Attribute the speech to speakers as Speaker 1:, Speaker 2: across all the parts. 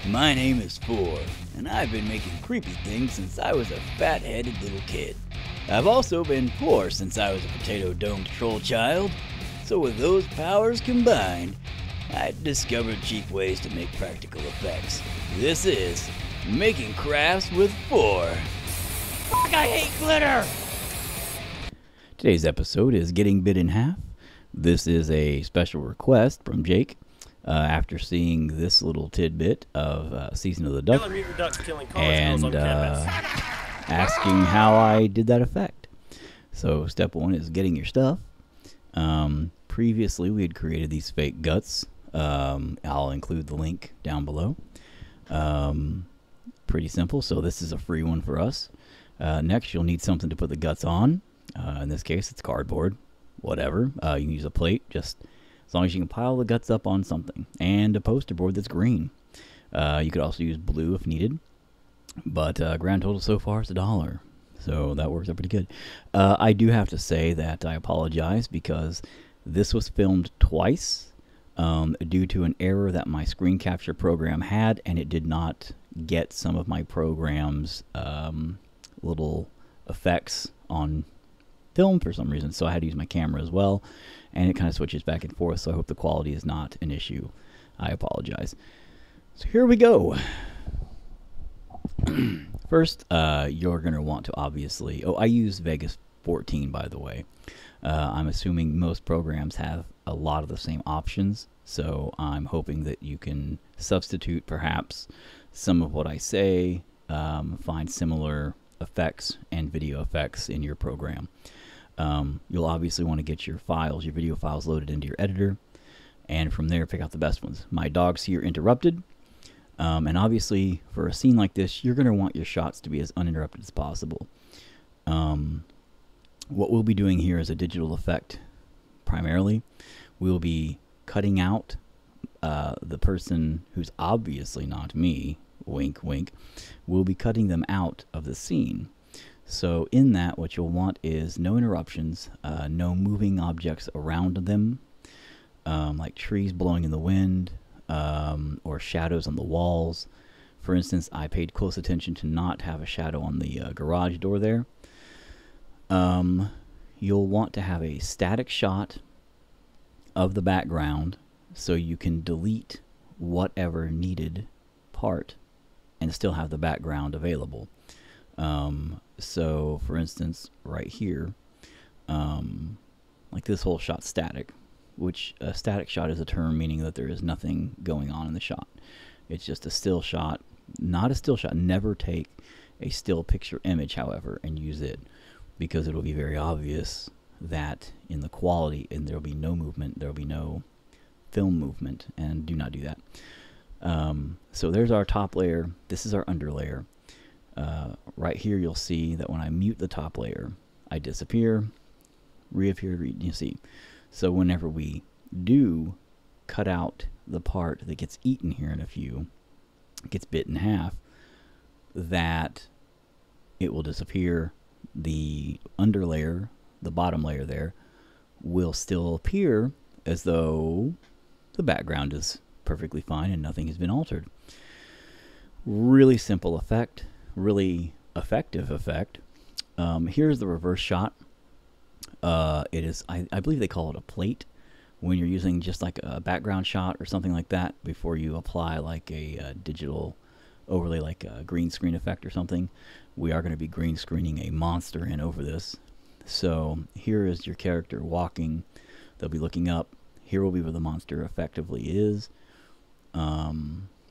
Speaker 1: My name is Four, and I've been making creepy things since I was a fat-headed little kid. I've also been poor since I was a potato-domed troll child, so with those powers combined, I discovered cheap ways to make practical effects. This is Making Crafts with Four. Fuck, I hate glitter! Today's episode is Getting Bit in Half. This is a special request from Jake. After seeing this little tidbit of Season of the Duck and asking how I did that effect. So step one is getting your stuff. Previously we had created these fake guts. I'll include the link down below. Pretty simple, so this is a free one for us. Next you'll need something to put the guts on. In this case it's cardboard, whatever. You can use a plate, just as long as you can pile the guts up on something. And a poster board that's green. You could also use blue if needed. But grand total so far is $1. So that works out pretty good. I do have to say that I apologize because this was filmed twice due to an error that my screen capture program had, and it did not get some of my program's little effects on film for some reason. So I had to use my camera as well. And it kind of switches back and forth, so I hope the quality is not an issue. I apologize. So here we go. First, you're going to want to obviously... Oh, I use Vegas 14, by the way. I'm assuming most programs have a lot of the same options, so I'm hoping that you can substitute perhaps some of what I say, find similar effects and video effects in your program. You'll obviously want to get your files, your video files loaded into your editor, and from there pick out the best ones. My dog's here interrupted, and obviously for a scene like this you're going to want your shots to be as uninterrupted as possible. What we'll be doing here is a digital effect primarily. We'll be cutting out the person who's obviously not me, wink wink. We'll be cutting them out of the scene. So in that, what you'll want is no interruptions, no moving objects around them, like trees blowing in the wind, or shadows on the walls. For instance, I paid close attention to not have a shadow on the garage door there. You'll want to have a static shot of the background so you can delete whatever needed part and still have the background available. So for instance right here, like this whole shot static, which a static shot is a term meaning that there is nothing going on in the shot. It's just a still shot, not a still shot. Never take a still picture image, however, and use it, because it will be very obvious that in the quality, and there will be no movement, there will be no film movement, and do not do that. So there's our top layer. This is our under layer. Right here you'll see that when I mute the top layer, I disappear, reappear, you see. So whenever we do cut out the part that gets eaten here in a few, gets bit in half, that it will disappear. The under layer, the bottom layer there, will still appear as though the background is perfectly fine and nothing has been altered. Really simple effect. Really effective effect. Here's the reverse shot. It is, I believe they call it a plate when you're using just like a background shot or something like that before you apply like a digital overlay, like a green screen effect or something. We are going to be green screening a monster in over this. So here is your character walking. They'll be looking up. Here will be where the monster effectively is.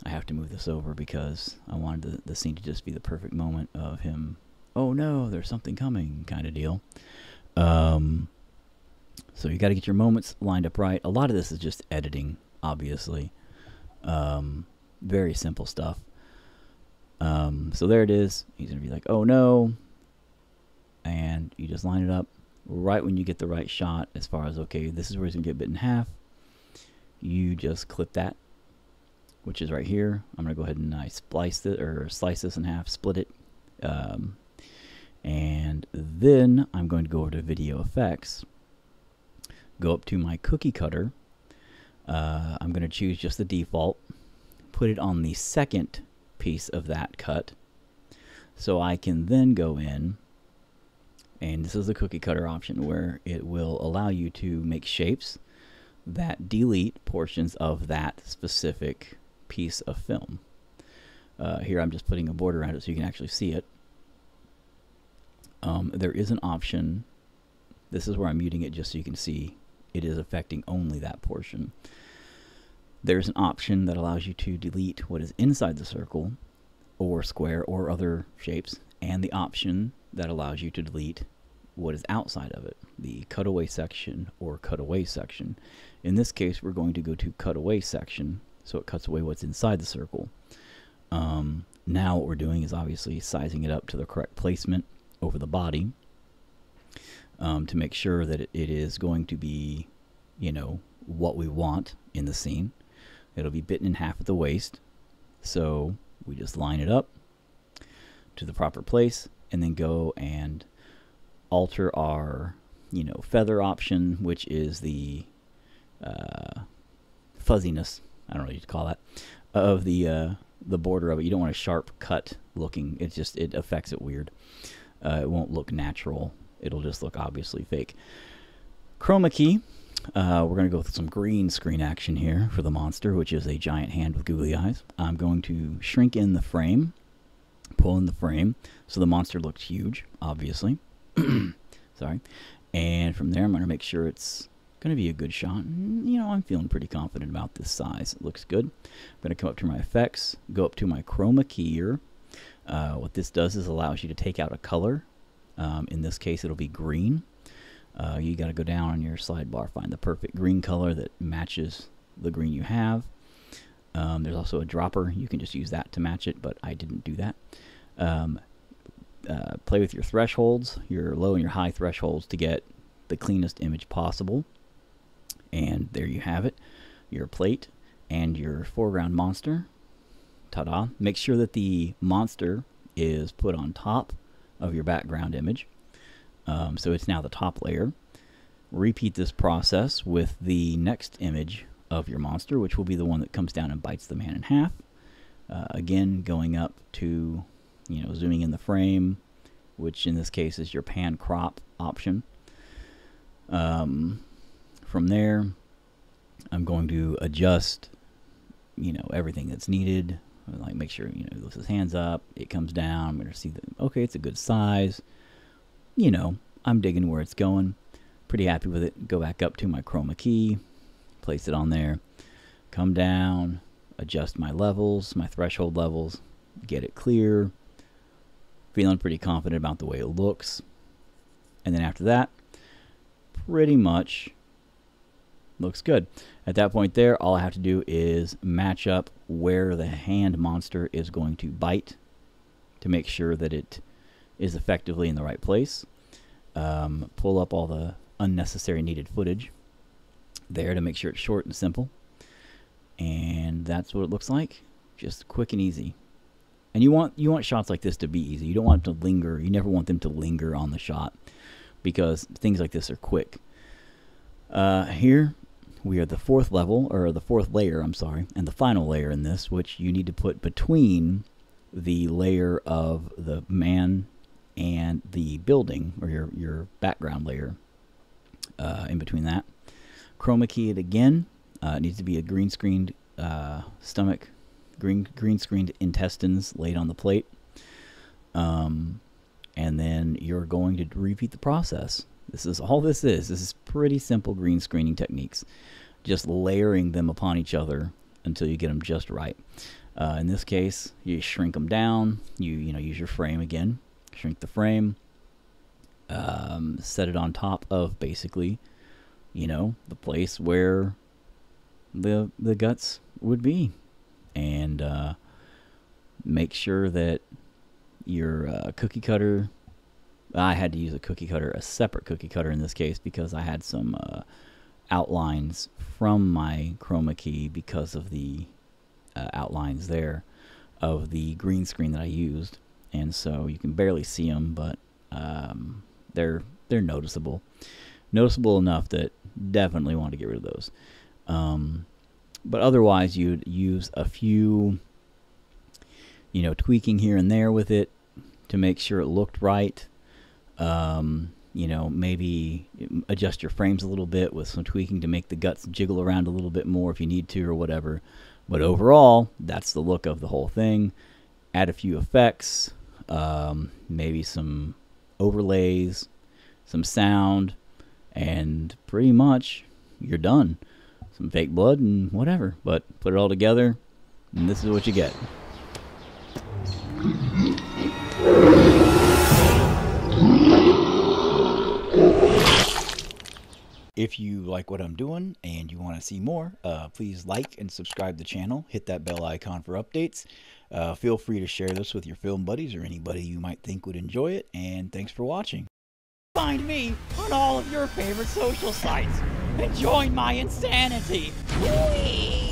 Speaker 1: I have to move this over because I wanted the scene to just be the perfect moment of him, oh no, there's something coming kind of deal. So you got to get your moments lined up right. A lot of this is just editing, obviously. Very simple stuff. So there it is. He's going to be like, oh no. And you just line it up right when you get the right shot as far as, okay, this is where he's going to get bit in half. You just clip that, which is right here. I'm going to go ahead and I slice this in half, split it. And then I'm going to go over to video effects, go up to my cookie cutter. I'm going to choose just the default, put it on the second piece of that cut. So I can then go in, and this is the cookie cutter option where it will allow you to make shapes that delete portions of that specific piece of film. Here I'm just putting a border around it so you can actually see it. There is an option. This is where I'm muting it just so you can see it is affecting only that portion. There's an option that allows you to delete what is inside the circle or square or other shapes, and the option that allows you to delete what is outside of it, the cutaway section or cutaway section. In this case, we're going to go to cutaway section, so it cuts away what's inside the circle. Now what we're doing is obviously sizing it up to the correct placement over the body, to make sure that it is going to be, you know, what we want in the scene. It'll be bitten in half at the waist, so we just line it up to the proper place and then go and alter our, you know, feather option, which is the fuzziness, I don't know what you'd call that, of the border of it. You don't want a sharp cut looking. It just, it affects it weird. It won't look natural. It'll just look obviously fake. Chroma key. We're going to go with some green screen action here for the monster, which is a giant hand with googly eyes. I'm going to shrink in the frame, pull in the frame, so the monster looks huge, obviously. Sorry. And from there, I'm going to make sure it's going to be a good shot. You know, I'm feeling pretty confident about this size. It looks good. I'm going to come up to my effects, go up to my chroma key here. What this does is allows you to take out a color. In this case, it'll be green. You got to go down on your slide bar, find the perfect green color that matches the green you have. There's also a dropper. You can just use that to match it, but I didn't do that. Play with your thresholds, your low and your high thresholds, to get the cleanest image possible. And there you have it, your plate and your foreground monster. Ta-da. Make sure that the monster is put on top of your background image. So it's now the top layer. Repeat this process with the next image of your monster, which will be the one that comes down and bites the man in half. Again, going up to, you know, zooming in the frame, which in this case is your pan crop option. From there, I'm going to adjust, you know, everything that's needed. Like make sure, you know, he lifts his hands up, it comes down. I'm going to see that, okay, it's a good size. You know, I'm digging where it's going. Pretty happy with it. Go back up to my chroma key, place it on there, come down, adjust my levels, my threshold levels, get it clear. Feeling pretty confident about the way it looks. And then after that, pretty much looks good. At that point there, all I have to do is match up where the hand monster is going to bite to make sure that it is effectively in the right place. Pull up all the unnecessary needed footage there to make sure it's short and simple. And that's what it looks like. Just quick and easy. And you want shots like this to be easy. You don't want them to linger. You never want them to linger on the shot, because things like this are quick. Here we are the fourth level, or the fourth layer, I'm sorry, and the final layer in this, which you need to put between the layer of the man and the building, or your background layer. In between that, chroma key it again. It needs to be a green screened stomach, green screened intestines laid on the plate. And then you're going to repeat the process. This is all this is. This is pretty simple green screening techniques, just layering them upon each other until you get them just right. In this case, you shrink them down. You use your frame again. Shrink the frame. Set it on top of basically, the place where the guts would be, and make sure that your cookie cutter. I had to use a separate cookie cutter in this case, because I had some outlines from my chroma key because of the outlines there of the green screen that I used, and so you can barely see them, but they're noticeable enough that definitely want to get rid of those. But otherwise, you'd use a few, you know, tweaking here and there with it to make sure it looked right. You know, maybe adjust your frames a little bit with some tweaking to make the guts jiggle around a little bit more if you need to or whatever. But overall, that's the look of the whole thing. Add a few effects, maybe some overlays, some sound, and pretty much you're done. Some fake blood and whatever, but put it all together and this is what you get. If you like what I'm doing and you want to see more, please like and subscribe to the channel. Hit that bell icon for updates. Feel free to share this with your film buddies or anybody you might think would enjoy it. And thanks for watching. Find me on all of your favorite social sites and join my insanity. Whee!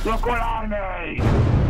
Speaker 2: Look what I made!